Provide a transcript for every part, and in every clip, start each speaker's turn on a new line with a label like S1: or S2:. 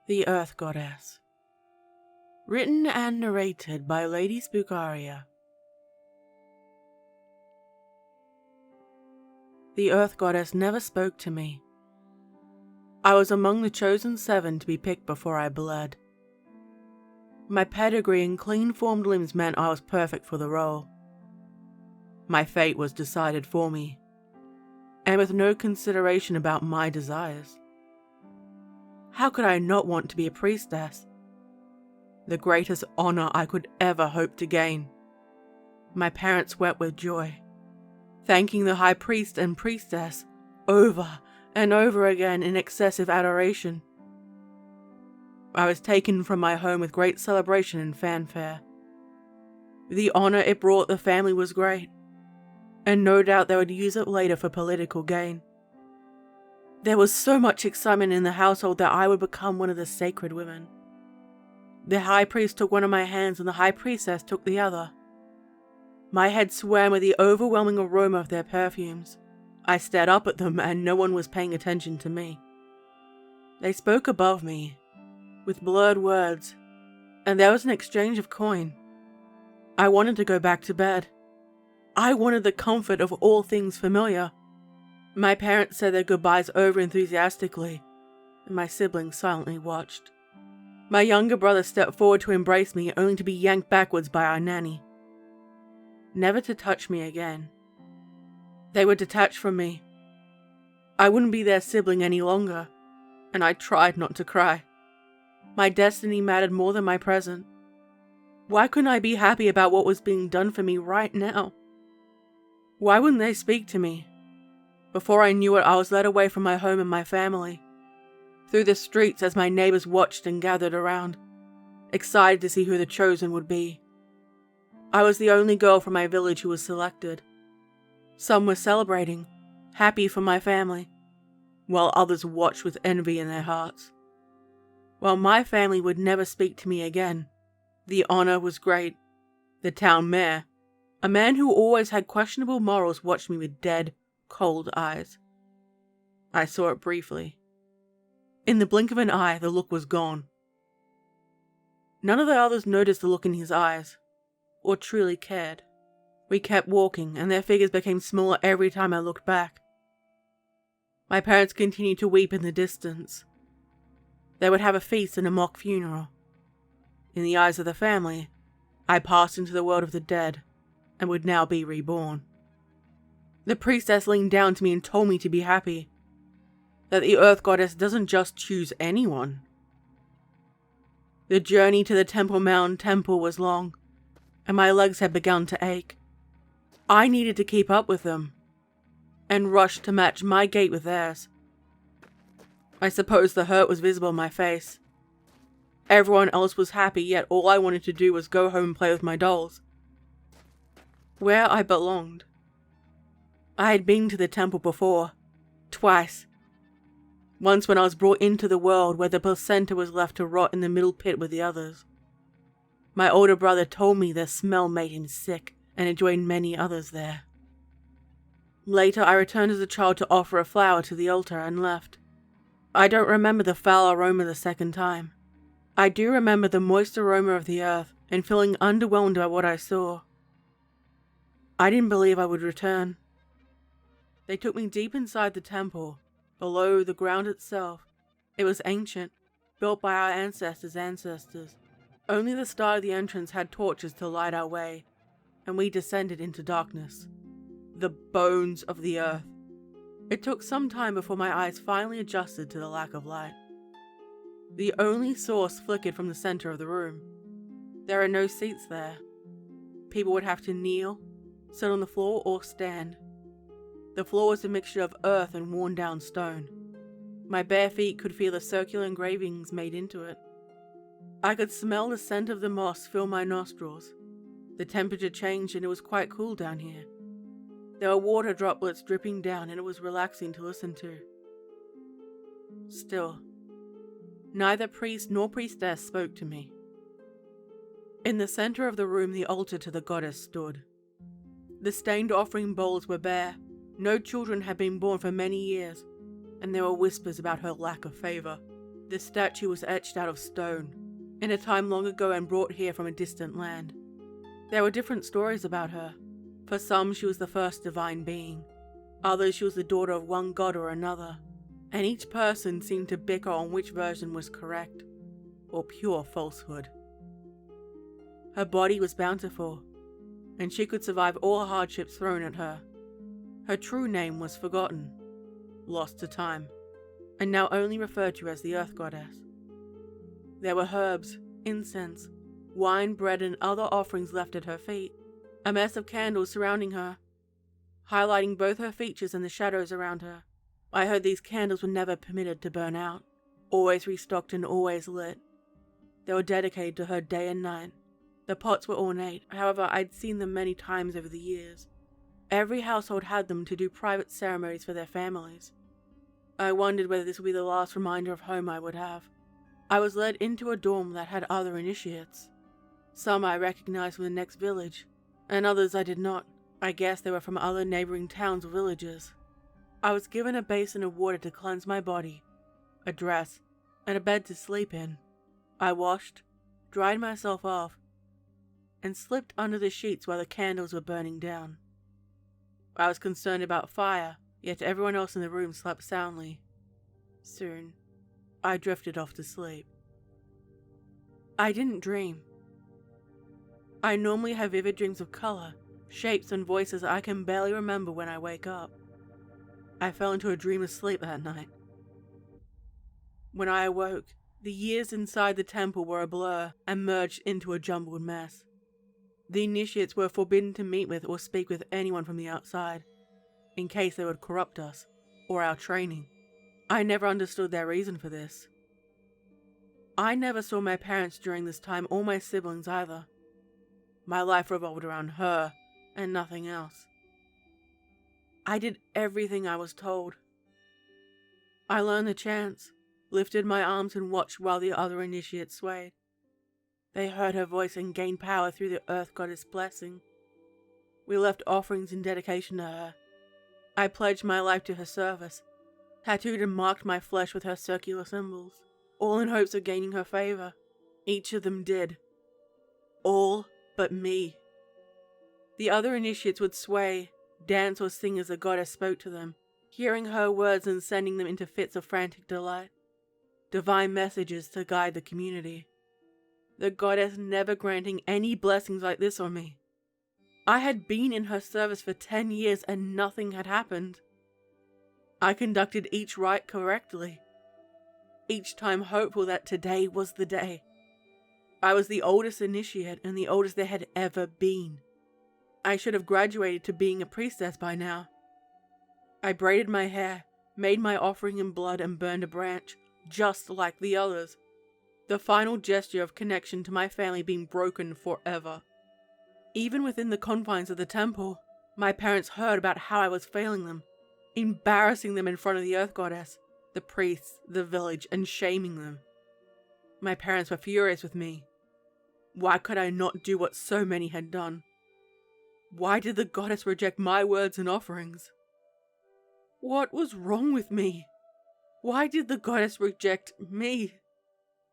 S1: The Earth Goddess. Written and narrated by Lady Spookaria. The Earth Goddess never spoke to me. I was among the chosen 7 to be picked before I bled. My pedigree and clean-formed limbs meant I was perfect for the role. My fate was decided for me, and with no consideration about my desires. How could I not want to be a priestess? The greatest honor I could ever hope to gain. My parents wept with joy, thanking the high priest and priestess over and over again in excessive adoration. I was taken from my home with great celebration and fanfare. The honor it brought the family was great, and no doubt they would use it later for political gain. There was so much excitement in the household that I would become one of the sacred women. The high priest took one of my hands and the high priestess took the other. My head swam with the overwhelming aroma of their perfumes. I stared up at them and no one was paying attention to me. They spoke above me, with blurred words, and there was an exchange of coin. I wanted to go back to bed. I wanted the comfort of all things familiar. My parents said their goodbyes over enthusiastically, and my siblings silently watched. My younger brother stepped forward to embrace me, only to be yanked backwards by our nanny, never to touch me again. They were detached from me. I wouldn't be their sibling any longer, and I tried not to cry. My destiny mattered more than my present. Why couldn't I be happy about what was being done for me right now? Why wouldn't they speak to me? Before I knew it, I was led away from my home and my family, through the streets as my neighbors watched and gathered around, excited to see who the chosen would be. I was the only girl from my village who was selected. Some were celebrating, happy for my family, while others watched with envy in their hearts. While my family would never speak to me again, the honor was great. The town mayor, a man who always had questionable morals, watched me with dead, cold eyes. I saw it briefly. In the blink of an eye, the look was gone. None of the others noticed the look in his eyes, or truly cared. We kept walking, and their figures became smaller every time I looked back. My parents continued to weep in the distance. They would have a feast and a mock funeral. In the eyes of the family, I passed into the world of the dead, and would now be reborn. The priestess leaned down to me and told me to be happy, that the Earth Goddess doesn't just choose anyone. The journey to the Temple Mountain Temple was long, and my legs had begun to ache. I needed to keep up with them, and rushed to match my gait with theirs. I suppose the hurt was visible on my face. Everyone else was happy, yet all I wanted to do was go home and play with my dolls. Where I belonged. I had been to the temple before, twice. Once when I was brought into the world where the placenta was left to rot in the middle pit with the others. My older brother told me the smell made him sick and had joined many others there. Later I returned as a child to offer a flower to the altar and left. I don't remember the foul aroma the second time. I do remember the moist aroma of the earth and feeling underwhelmed by what I saw. I didn't believe I would return. They took me deep inside the temple, below the ground itself. It was ancient, built by our ancestors' ancestors. Only the star of the entrance had torches to light our way, and we descended into darkness. The bones of the earth. It took some time before my eyes finally adjusted to the lack of light. The only source flickered from the center of the room. There are no seats there. People would have to kneel, sit on the floor, or stand. The floor was a mixture of earth and worn-down stone. My bare feet could feel the circular engravings made into it. I could smell the scent of the moss fill my nostrils. The temperature changed and it was quite cool down here. There were water droplets dripping down and it was relaxing to listen to. Still, neither priest nor priestess spoke to me. In the center of the room, the altar to the goddess stood. The stained offering bowls were bare. No children had been born for many years, and there were whispers about her lack of favor. The statue was etched out of stone, in a time long ago and brought here from a distant land. There were different stories about her. For some, she was the first divine being. Others, she was the daughter of one god or another, and each person seemed to bicker on which version was correct, or pure falsehood. Her body was bountiful, and she could survive all hardships thrown at her. Her true name was forgotten, lost to time, and now only referred to as the Earth Goddess. There were herbs, incense, wine, bread, and other offerings left at her feet, a mess of candles surrounding her, highlighting both her features and the shadows around her. I heard these candles were never permitted to burn out, always restocked and always lit. They were dedicated to her day and night. The pots were ornate, however I'd seen them many times over the years. Every household had them to do private ceremonies for their families. I wondered whether this would be the last reminder of home I would have. I was led into a dorm that had other initiates. Some I recognized from the next village, and others I did not. I guess they were from other neighboring towns or villages. I was given a basin of water to cleanse my body, a dress, and a bed to sleep in. I washed, dried myself off, and slipped under the sheets while the candles were burning down. I was concerned about fire, yet everyone else in the room slept soundly. Soon, I drifted off to sleep. I didn't dream. I normally have vivid dreams of color, shapes, and voices I can barely remember when I wake up. I fell into a dream of sleep that night. When I awoke, the years inside the temple were a blur and merged into a jumbled mess. The initiates were forbidden to meet with or speak with anyone from the outside, in case they would corrupt us, or our training. I never understood their reason for this. I never saw my parents during this time, or my siblings either. My life revolved around her, and nothing else. I did everything I was told. I learned the chants, lifted my arms and watched while the other initiates swayed. They heard her voice and gained power through the Earth Goddess' blessing. We left offerings in dedication to her. I pledged my life to her service, tattooed and marked my flesh with her circular symbols, all in hopes of gaining her favor. Each of them did. All but me. The other initiates would sway, dance or sing as the goddess spoke to them, hearing her words and sending them into fits of frantic delight. Divine messages to guide the community. The goddess never granting any blessings like this on me. I had been in her service for 10 years and nothing had happened. I conducted each rite correctly, each time hopeful that today was the day. I was the oldest initiate and the oldest there had ever been. I should have graduated to being a priestess by now. I braided my hair, made my offering in blood and burned a branch, just like the others. The final gesture of connection to my family being broken forever. Even within the confines of the temple, my parents heard about how I was failing them, embarrassing them in front of the Earth Goddess, the priests, the village, and shaming them. My parents were furious with me. Why could I not do what so many had done? Why did the goddess reject my words and offerings? What was wrong with me? Why did the goddess reject me?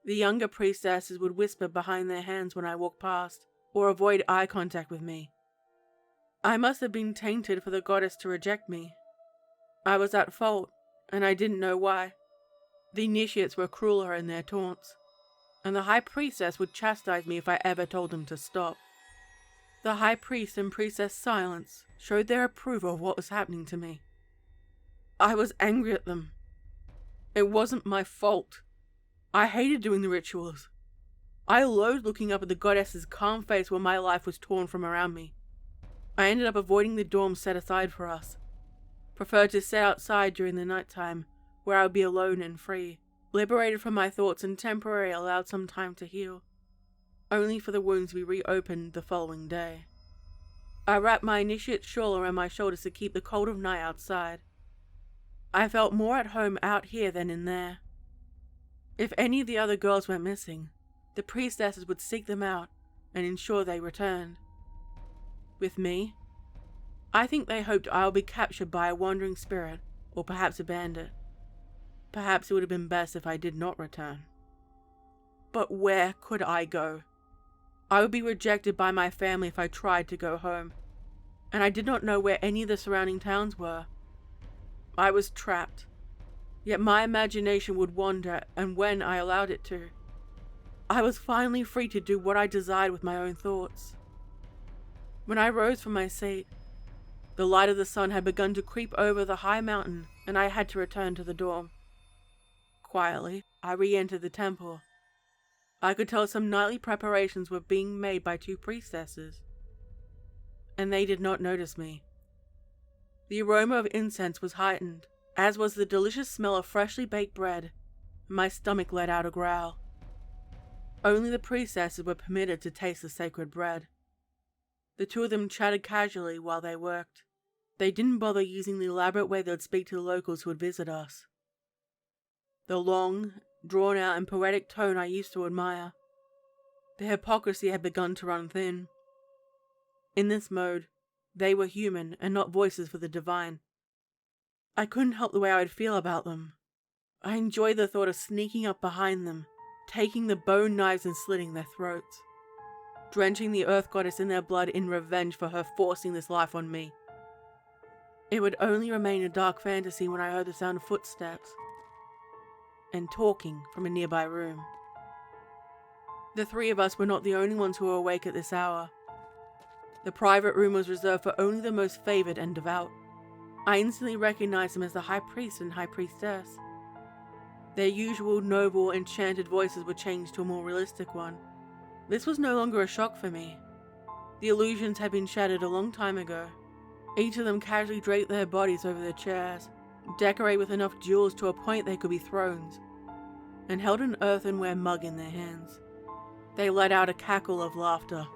S1: The younger priestesses would whisper behind their hands when I walked past, or avoid eye contact with me. I must have been tainted for the goddess to reject me. I was at fault, and I didn't know why. The initiates were crueler in their taunts, and the high priestess would chastise me if I ever told them to stop. The high priest and priestess' silence showed their approval of what was happening to me. I was angry at them. It wasn't my fault. I hated doing the rituals. I loathed looking up at the goddess's calm face while my life was torn from around me. I ended up avoiding the dorm set aside for us. Preferred to stay outside during the nighttime, where I would be alone and free, liberated from my thoughts and temporarily allowed some time to heal, only for the wounds to be reopened the following day. I wrapped my initiate shawl around my shoulders to keep the cold of night outside. I felt more at home out here than in there. If any of the other girls went missing, the priestesses would seek them out and ensure they returned. With me, I think they hoped I would be captured by a wandering spirit or perhaps a bandit. Perhaps it would have been best if I did not return. But where could I go? I would be rejected by my family if I tried to go home, and I did not know where any of the surrounding towns were. I was trapped, yet my imagination would wander, and when I allowed it to, I was finally free to do what I desired with my own thoughts. When I rose from my seat, the light of the sun had begun to creep over the high mountain, and I had to return to the dorm. Quietly, I re-entered the temple. I could tell some nightly preparations were being made by 2 priestesses, and they did not notice me. The aroma of incense was heightened, as was the delicious smell of freshly baked bread. My stomach let out a growl. Only the priestesses were permitted to taste the sacred bread. The 2 of them chatted casually while they worked. They didn't bother using the elaborate way they would speak to the locals who would visit us. The long, drawn-out and poetic tone I used to admire. The hypocrisy had begun to run thin. In this mode, they were human and not voices for the divine. I couldn't help the way I would feel about them. I enjoyed the thought of sneaking up behind them, taking the bone knives and slitting their throats, drenching the earth goddess in their blood in revenge for her forcing this life on me. It would only remain a dark fantasy when I heard the sound of footsteps and talking from a nearby room. The 3 of us were not the only ones who were awake at this hour. The private room was reserved for only the most favored and devout. I instantly recognized them as the high priest and high priestess. Their usual noble, enchanted voices were changed to a more realistic one. This was no longer a shock for me. The illusions had been shattered a long time ago. Each of them casually draped their bodies over their chairs, decorated with enough jewels to a point they could be thrones, and held an earthenware mug in their hands. They let out a cackle of laughter.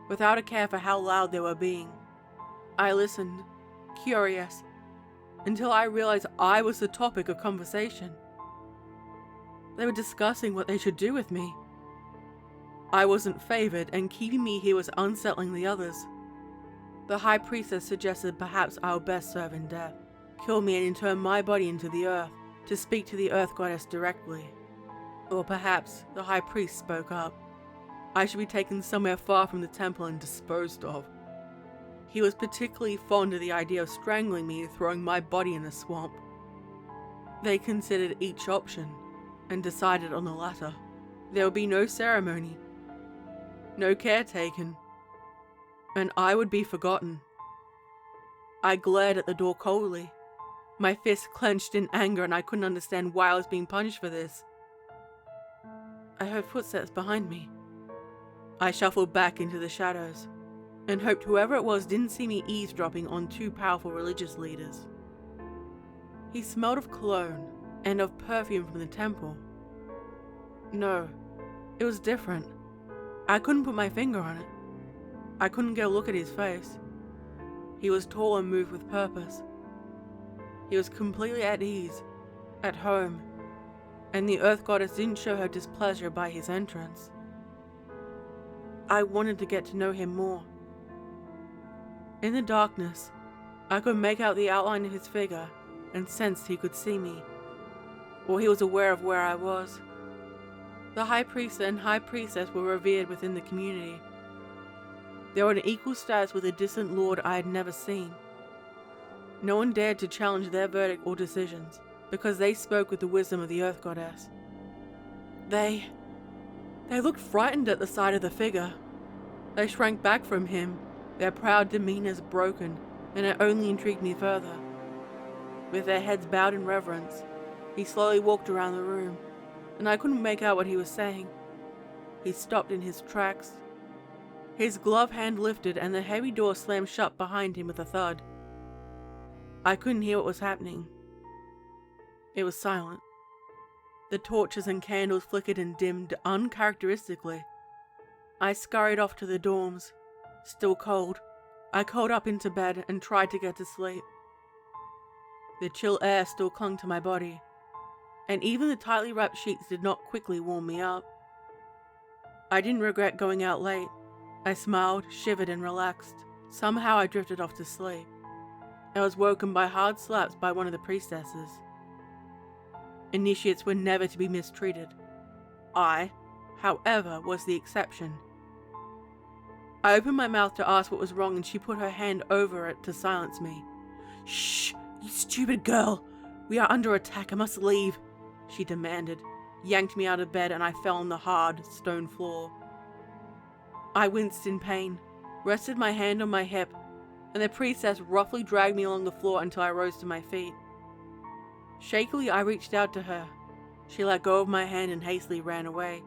S1: Without a care for how loud they were being, I listened, curious, until I realized I was the topic of conversation. They were discussing what they should do with me. I wasn't favored, and keeping me here was unsettling the others. The high priestess suggested perhaps I would best serve in death, kill me and intern my body into the earth, to speak to the earth goddess directly. Or perhaps the high priest spoke up. I should be taken somewhere far from the temple and disposed of. He was particularly fond of the idea of strangling me and throwing my body in the swamp. They considered each option, and decided on the latter. There would be no ceremony, no care taken, and I would be forgotten. I glared at the door coldly, my fist clenched in anger, and I couldn't understand why I was being punished for this. I heard footsteps behind me. I shuffled back into the shadows, and hoped whoever it was didn't see me eavesdropping on 2 powerful religious leaders. He smelled of cologne, and of perfume from the temple. No, it was different. I couldn't put my finger on it. I couldn't get a look at his face. He was tall and moved with purpose. He was completely at ease, at home, and the earth goddess didn't show her displeasure by his entrance. I wanted to get to know him more. In the darkness, I could make out the outline of his figure and sensed he could see me, or he was aware of where I was. The high priest and high priestess were revered within the community. They were on equal status with a distant lord I had never seen. No one dared to challenge their verdict or decisions, because they spoke with the wisdom of the earth goddess. They looked frightened at the sight of the figure. They shrank back from him, their proud demeanors broken, and it only intrigued me further. With their heads bowed in reverence, he slowly walked around the room, and I couldn't make out what he was saying. He stopped in his tracks. His glove hand lifted, and the heavy door slammed shut behind him with a thud. I couldn't hear what was happening. It was silent. The torches and candles flickered and dimmed uncharacteristically. I scurried off to the dorms. Still cold, I curled up into bed and tried to get to sleep. The chill air still clung to my body, and even the tightly wrapped sheets did not quickly warm me up. I didn't regret going out late. I smiled, shivered, and relaxed. Somehow I drifted off to sleep. I was woken by hard slaps by one of the priestesses. Initiates were never to be mistreated. I, however, was the exception. I opened my mouth to ask what was wrong, and she put her hand over it to silence me. "Shh, you stupid girl! We are under attack, I must leave," she demanded, yanked me out of bed, and I fell on the hard stone floor. I winced in pain, rested my hand on my hip, and the priestess roughly dragged me along the floor until I rose to my feet. Shakily, I reached out to her. She let go of my hand and hastily ran away,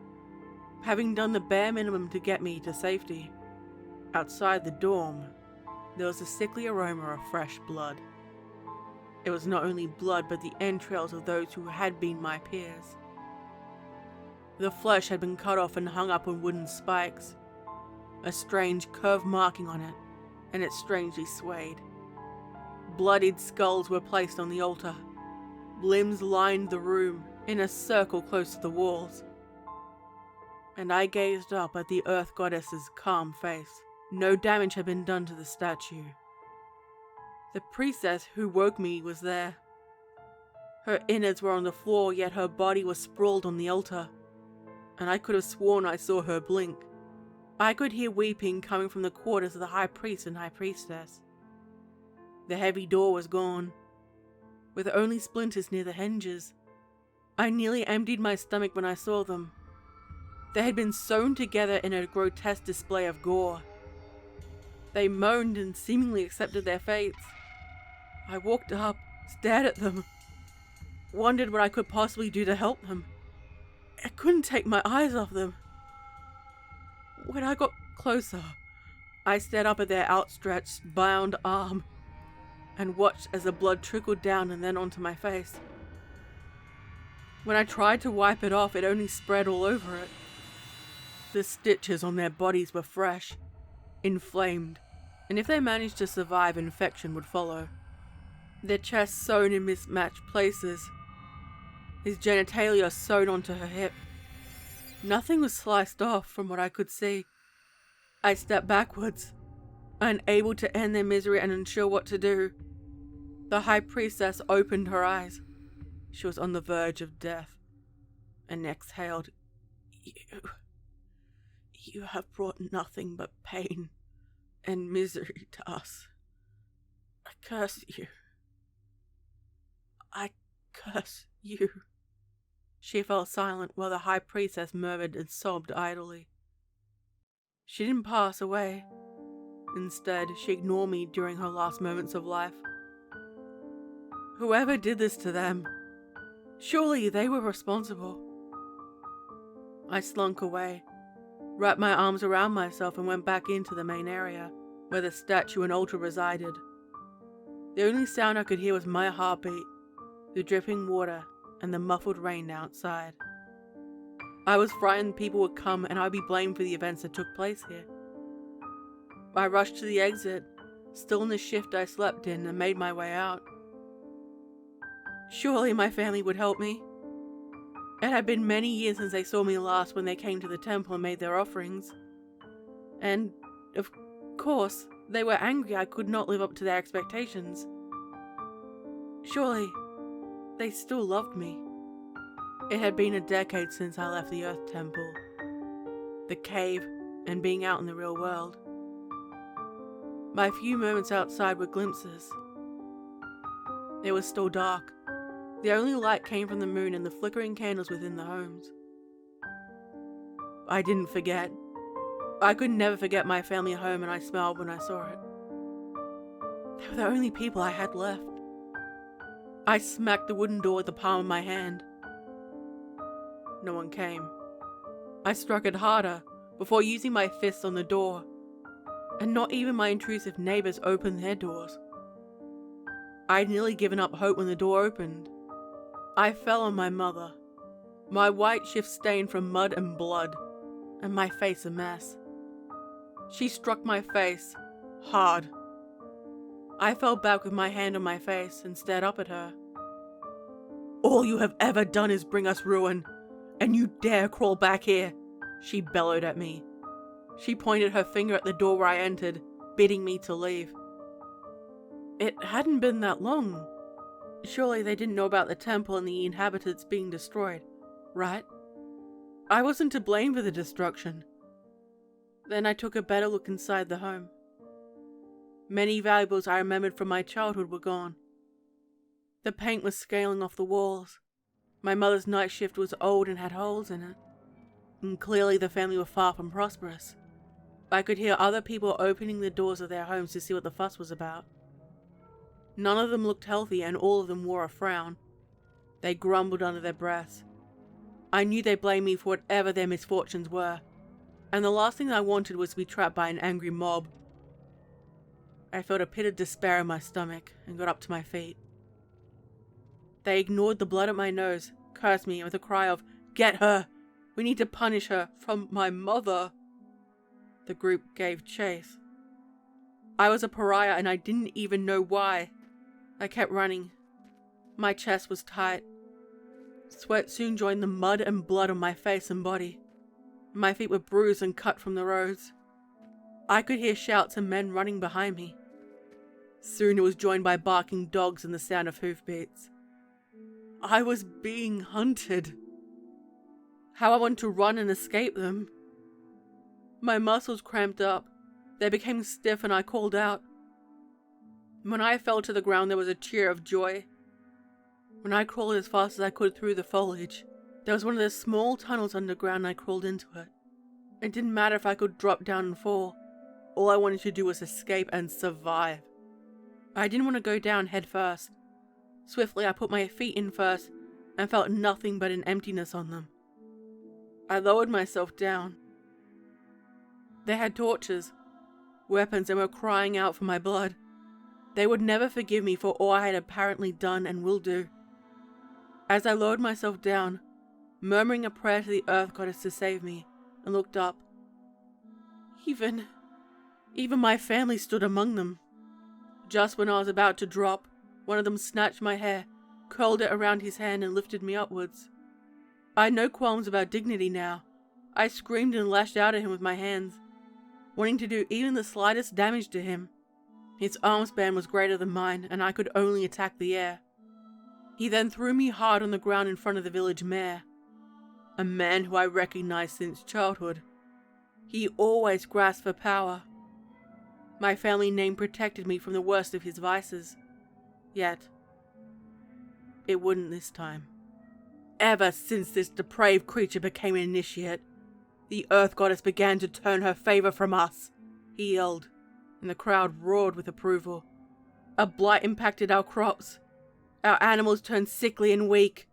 S1: having done the bare minimum to get me to safety. Outside the dorm, there was a sickly aroma of fresh blood. It was not only blood, but the entrails of those who had been my peers. The flesh had been cut off and hung up on wooden spikes, a strange curved marking on it, and it strangely swayed. Bloodied skulls were placed on the altar. Limbs lined the room in a circle close to the walls. And I gazed up at the earth goddess's calm face. No damage had been done to the statue. The priestess who woke me was there. Her innards were on the floor, yet her body was sprawled on the altar, and I could have sworn I saw her blink. I could hear weeping coming from the quarters of the high priest and high priestess. The heavy door was gone, with only splinters near the hinges. I nearly emptied my stomach when I saw them. They had been sewn together in a grotesque display of gore. They moaned and seemingly accepted their fates. I walked up, stared at them, wondered what I could possibly do to help them. I couldn't take my eyes off them. When I got closer, I stared up at their outstretched, bound arm and watched as the blood trickled down and then onto my face. When I tried to wipe it off, it only spread all over it. The stitches on their bodies were fresh, inflamed, and if they managed to survive, infection would follow. Their chests sewn in mismatched places, his genitalia sewn onto her hip. Nothing was sliced off from what I could see. I stepped backwards, unable to end their misery and unsure what to do. The high priestess opened her eyes. She was on the verge of death, and exhaled, You have brought nothing but pain and misery to us. I curse you. I curse you. She fell silent while the high priestess murmured and sobbed idly. She didn't pass away. Instead, she ignored me during her last moments of life. Whoever did this to them, surely they were responsible. I slunk away, wrapped my arms around myself, and went back into the main area, where the statue and altar resided. The only sound I could hear was my heartbeat, the dripping water, and the muffled rain outside. I was frightened people would come and I'd be blamed for the events that took place here. I rushed to the exit, still in the shift I slept in, and made my way out. Surely my family would help me. It had been many years since they saw me last when they came to the temple and made their offerings. And, of course, they were angry I could not live up to their expectations. Surely, they still loved me. It had been a decade since I left the Earth Temple, the cave, and being out in the real world. My few moments outside were glimpses. It was still dark. The only light came from the moon and the flickering candles within the homes. I didn't forget. I could never forget my family home, and I smiled when I saw it. They were the only people I had left. I smacked the wooden door with the palm of my hand. No one came. I struck it harder before using my fists on the door, and not even my intrusive neighbors opened their doors. I had nearly given up hope when the door opened. I fell on my mother, my white shift stained from mud and blood, and my face a mess. She struck my face, hard. I fell back with my hand on my face and stared up at her. "All you have ever done is bring us ruin, and you dare crawl back here," she bellowed at me. She pointed her finger at the door where I entered, bidding me to leave. It hadn't been that long. Surely they didn't know about the temple and the inhabitants being destroyed, right? I wasn't to blame for the destruction. Then I took a better look inside the home. Many valuables I remembered from my childhood were gone. The paint was scaling off the walls. My mother's night shift was old and had holes in it. And clearly the family were far from prosperous. I could hear other people opening the doors of their homes to see what the fuss was about. None of them looked healthy and all of them wore a frown. They grumbled under their breaths. I knew they blamed me for whatever their misfortunes were, and the last thing I wanted was to be trapped by an angry mob. I felt a pit of despair in my stomach and got up to my feet. They ignored the blood at my nose, cursed me with a cry of, "Get her! We need to punish her from my mother!" The group gave chase. I was a pariah and I didn't even know why. I kept running. My chest was tight. Sweat soon joined the mud and blood on my face and body. My feet were bruised and cut from the roads. I could hear shouts and men running behind me. Soon it was joined by barking dogs and the sound of hoofbeats. I was being hunted. How I wanted to run and escape them. My muscles cramped up. They became stiff and I called out. When I fell to the ground, there was a cheer of joy. When I crawled as fast as I could through the foliage, there was one of those small tunnels underground and I crawled into it. It didn't matter if I could drop down and fall. All I wanted to do was escape and survive. I didn't want to go down head first. Swiftly, I put my feet in first and felt nothing but an emptiness on them. I lowered myself down. They had torches, weapons, and were crying out for my blood. They would never forgive me for all I had apparently done and will do. As I lowered myself down, murmuring a prayer to the Earth Goddess to save me, and looked up, even my family stood among them. Just when I was about to drop, one of them snatched my hair, curled it around his hand and lifted me upwards. I had no qualms about dignity now. I screamed and lashed out at him with my hands, wanting to do even the slightest damage to him. His arm span was greater than mine, and I could only attack the air. He then threw me hard on the ground in front of the village mayor, a man who I recognized since childhood. He always grasped for power. My family name protected me from the worst of his vices. Yet, it wouldn't this time. Ever since this depraved creature became an initiate, the Earth Goddess began to turn her favor from us, he yelled, and the crowd roared with approval. A blight impacted our crops. Our animals turned sickly and weak.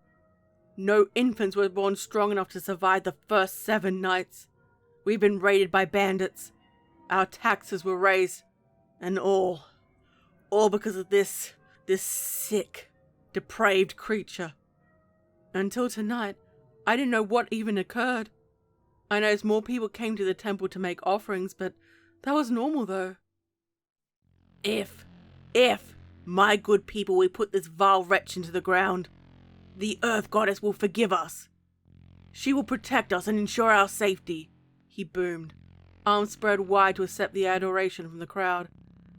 S1: No infants were born strong enough to survive the first 7 nights. We've been raided by bandits. Our taxes were raised. And all because of this sick, depraved creature. Until tonight, I didn't know what even occurred. I noticed more people came to the temple to make offerings, but that was normal though. If, my good people, we put this vile wretch into the ground, the Earth Goddess will forgive us. She will protect us and ensure our safety, he boomed, arms spread wide to accept the adoration from the crowd,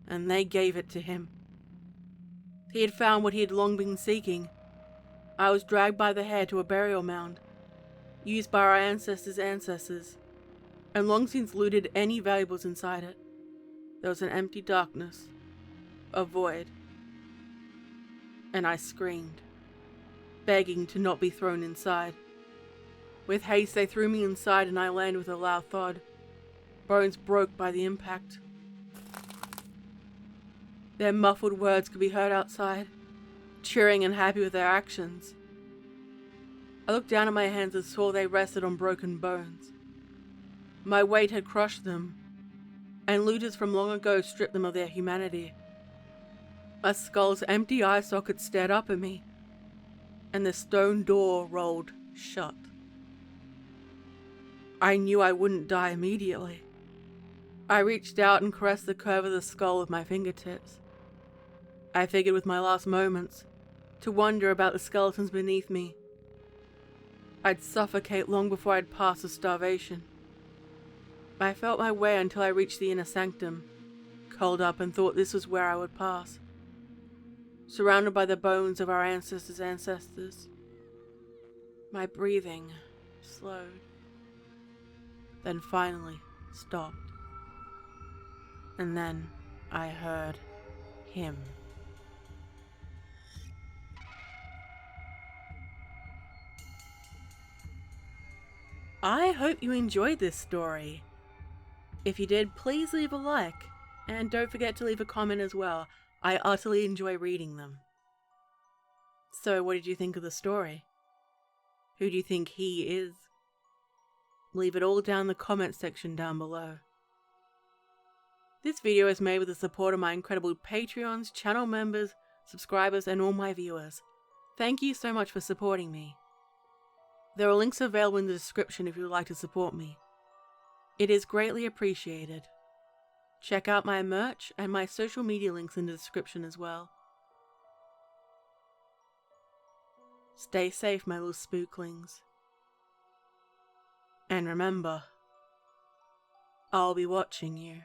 S1: and they gave it to him. He had found what he had long been seeking. I was dragged by the hair to a burial mound, used by our ancestors' ancestors, and long since looted any valuables inside it. There was an empty darkness, a void, and I screamed, begging to not be thrown inside. With haste they threw me inside and I landed with a loud thud. Bones broke by the impact. Their muffled words could be heard outside, cheering and happy with their actions. I looked down at my hands and saw they rested on broken bones. My weight had crushed them, and looters from long ago stripped them of their humanity. A skull's empty eye socket stared up at me, and the stone door rolled shut. I knew I wouldn't die immediately. I reached out and caressed the curve of the skull with my fingertips. I figured with my last moments to wonder about the skeletons beneath me. I'd suffocate long before I'd pass with starvation. I felt my way until I reached the inner sanctum, curled up and thought this was where I would pass. surrounded by the bones of our ancestors. My breathing slowed, then finally stopped. And then I heard him. I hope you enjoyed this story. If you did, please leave a like, and don't forget to leave a comment as well. I utterly enjoy reading them. So what did you think of the story? Who do you think he is? Leave it all down in the comment section down below. This video is made with the support of my incredible Patreons, channel members, subscribers, and all my viewers. Thank you so much for supporting me. There are links available in the description if you would like to support me. It is greatly appreciated. Check out my merch and my social media links in the description as well. Stay safe, my little spooklings. And remember, I'll be watching you.